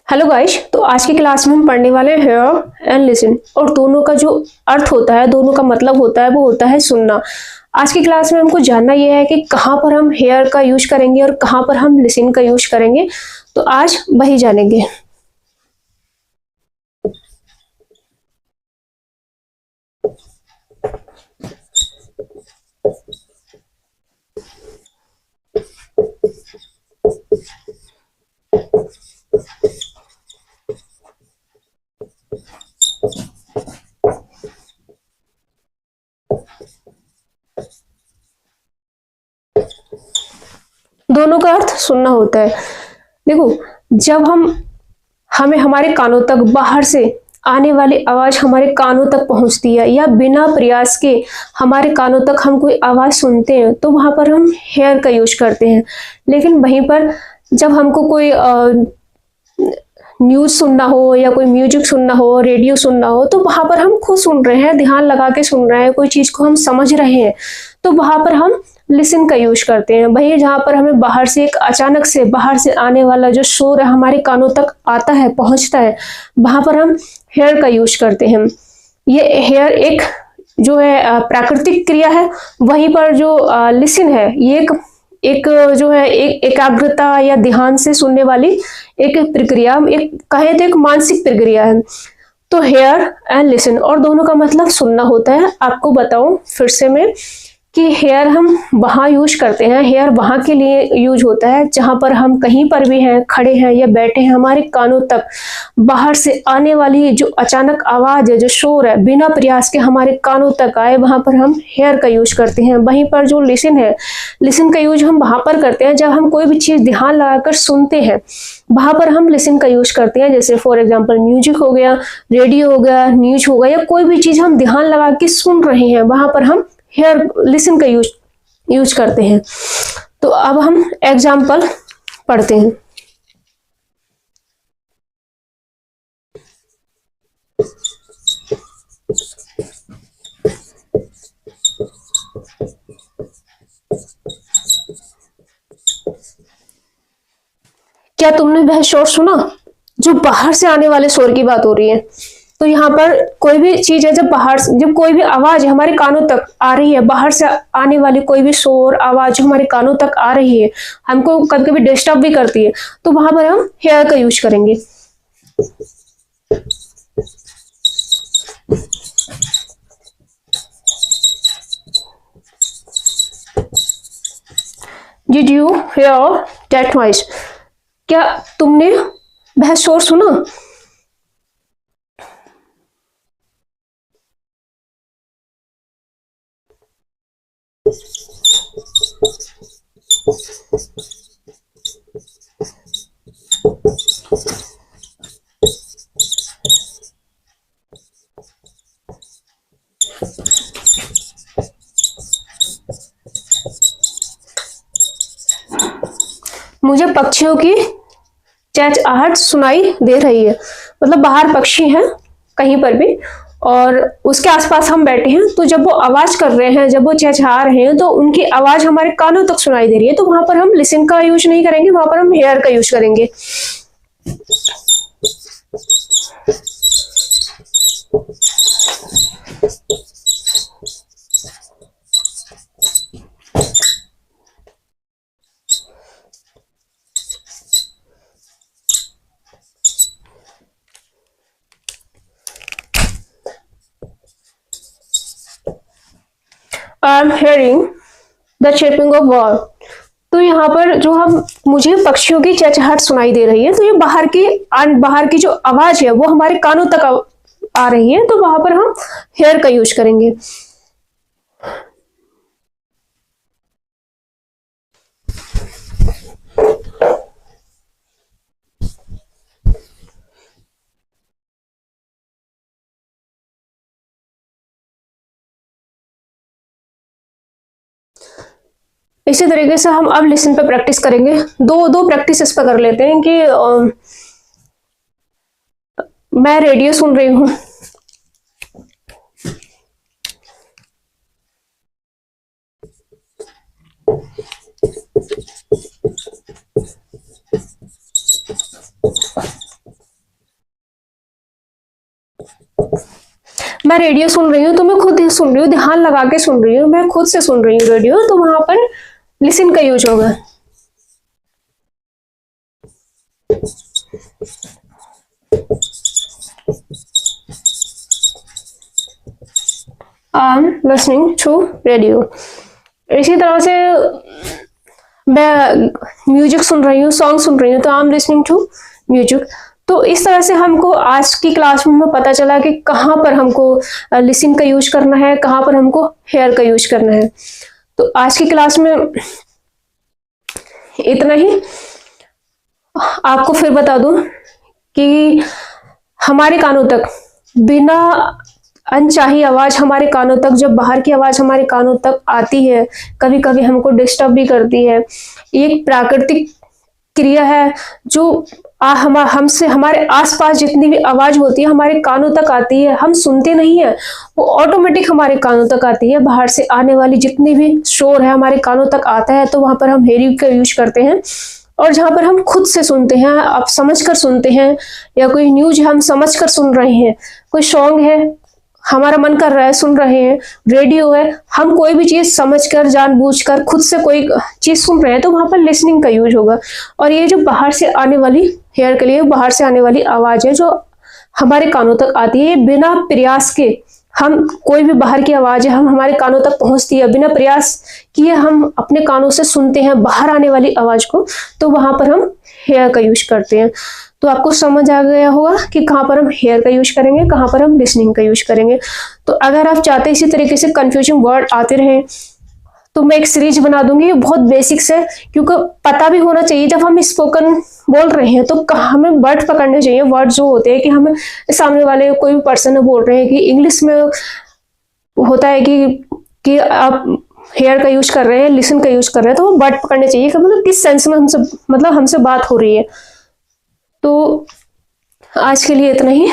Hello guys, तो आज की क्लास में हम पढ़ने वाले हैं हेयर एंड लिसन। और दोनों का जो अर्थ होता है, दोनों का मतलब होता है, वो होता है सुनना। आज की क्लास में हमको जानना यह है कि कहाँ पर हम हेयर का यूज करेंगे और कहाँ पर हम लिसन का यूज करेंगे। तो आज वही जानेंगे। दोनों का अर्थ सुनना होता है। देखो, जब हमें हमारे कानों तक बाहर से आने वाली आवाज हमारे कानों तक पहुंचती है, या बिना प्रयास के हमारे कानों तक हम कोई आवाज सुनते हैं, तो वहां पर हम हेयर का यूज करते हैं। लेकिन वहीं पर जब हमको कोई न्यूज सुनना हो, या कोई म्यूजिक सुनना हो, रेडियो सुनना हो, तो वहां पर हम खुद सुन रहे हैं, ध्यान लगा के सुन रहे हैं, कोई चीज को हम समझ रहे हैं, तो वहां पर हम लिसन का यूज करते हैं। वही जहां पर हमें बाहर से एक अचानक से बाहर से आने वाला जो शोर है हमारे कानों तक आता है, पहुंचता है, वहां पर हम हेयर का यूज करते हैं। ये हेयर एक जो है प्राकृतिक क्रिया है। वहीं पर जो लिसन है, ये एक जो है एक एकाग्रता या ध्यान से सुनने वाली एक प्रक्रिया, एक कहे तो एक मानसिक प्रक्रिया है। तो हेयर एंड लिसन, और दोनों का मतलब सुनना होता है। आपको बताऊं फिर से मैं कि हेयर हम वहां यूज करते हैं, हेयर वहां के लिए यूज होता है जहां पर हम कहीं पर भी हैं, खड़े हैं या बैठे हैं, हमारे कानों तक बाहर से आने वाली जो अचानक आवाज है, जो शोर है, बिना प्रयास के हमारे कानों तक आए, वहां पर हम हेयर का यूज करते हैं। वहीं पर जो लिसन है, लिसन का यूज हम वहां पर करते हैं जब हम कोई भी चीज ध्यान लगाकर सुनते हैं, वहां पर हम लिसन का यूज करते हैं। जैसे फॉर एग्जांपल म्यूजिक हो गया, रेडियो हो गया, न्यूज हो गया, या कोई भी चीज हम ध्यान लगा के सुन रहे हैं, वहां पर हम हेयर लिसन का यूज करते हैं। तो अब हम एग्जाम्पल पढ़ते हैं। क्या तुमने वह शोर सुना? जो बाहर से आने वाले शोर की बात हो रही है। तो यहाँ पर कोई भी चीज है, जब कोई भी आवाज हमारे कानों तक आ रही है, बाहर से आने वाली कोई भी शोर आवाज जो हमारे कानों तक आ रही है, हमको कभी कभी डिस्टर्ब भी करती है, तो वहां पर हम हेयर का यूज करेंगे। Did you hear that noise? क्या तुमने वह शोर सुना? मुझे पक्षियों की चहचहाहट सुनाई दे रही है। मतलब बाहर पक्षी हैं कहीं पर भी, और उसके आसपास हम बैठे हैं, तो जब वो आवाज कर रहे हैं, जब वो चहचहा रहे हैं, तो उनकी आवाज हमारे कानों तक सुनाई दे रही है, तो वहां पर हम लिसन का यूज नहीं करेंगे, वहां पर हम हेयर का यूज करेंगे। I am hearing the chipping of wall. तो यहाँ पर जो हम मुझे पक्षियों की चहचहाहट सुनाई दे रही है, तो ये बाहर की जो आवाज है वो हमारे कानों तक आ रही है, तो वहां पर हम हेयर का यूज करेंगे। इसी तरीके से हम अब लिसन पे प्रैक्टिस करेंगे। दो दो प्रैक्टिस इस पर कर लेते हैं कि मैं रेडियो सुन रही हूँ, मैं रेडियो सुन रही हूँ तो मैं खुद ही सुन रही हूँ, ध्यान लगा के सुन रही हूँ, मैं खुद से सुन रही हूँ रेडियो, तो वहां पर लिसन का यूज होगा। I am listening to radio. इसी तरह से मैं म्यूजिक सुन रही हूँ, सॉन्ग सुन रही हूँ, तो I am listening to music. तो इस तरह से हमको आज की क्लास में पता चला कि कहाँ पर हमको लिसन का यूज करना है, कहाँ पर हमको हेयर का यूज करना है। तो आज की क्लास में इतना ही। आपको फिर बता दूं कि हमारे कानों तक बिना अनचाही आवाज हमारे कानों तक, जब बाहर की आवाज हमारे कानों तक आती है, कभी कभी हमको डिस्टर्ब भी करती है। एक प्राकृतिक क्रिया है जो हमसे हमारे आसपास जितनी भी आवाज होती है हमारे कानों तक आती है, हम सुनते नहीं है, वो ऑटोमेटिक हमारे कानों तक आती है। बाहर से आने वाली जितनी भी शोर है हमारे कानों तक आता है, तो वहां पर हम हेयरिंग का यूज करते हैं। और जहां पर हम खुद से सुनते हैं, आप समझ कर सुनते हैं, या कोई न्यूज हम समझ कर सुन रहे हैं, कोई सॉन्ग है हमारा मन कर रहा है सुन रहे हैं, रेडियो है, हम कोई भी चीज समझकर जानबूझकर खुद से कोई चीज सुन रहे हैं, तो वहां पर लिसनिंग का यूज होगा। और ये जो बाहर से आने वाली हेयर के लिए बाहर से आने वाली आवाज है जो हमारे कानों तक आती है, बिना प्रयास के हम कोई भी बाहर की आवाज है हम हमारे कानों तक पहुंचती है, बिना प्रयास किए हम अपने कानों से सुनते हैं बाहर आने वाली आवाज को, तो वहां पर हम हेयर का यूज करते हैं। तो आपको समझ आ गया होगा कि कहाँ पर हम हेयर का यूज करेंगे, कहाँ पर हम लिसनिंग का यूज करेंगे। तो अगर आप चाहते हैं इसी तरीके से कंफ्यूजिंग वर्ड आते रहे तो मैं एक सीरीज बना दूंगी, बहुत बेसिक्स है, क्योंकि पता भी होना चाहिए जब हम स्पोकन बोल रहे हैं तो हमें वर्ड पकड़ने चाहिए। वर्ड जो होते हैं कि हमें सामने वाले कोई भी पर्सन बोल रहे हैं कि इंग्लिश में होता है कि आप हेयर का यूज कर रहे हैं, लिसन का यूज कर रहे हैं, तो वो वर्ड पकड़ने चाहिए कि मतलब किस सेंस में हमसे बात हो रही है। तो आज के लिए इतना ही।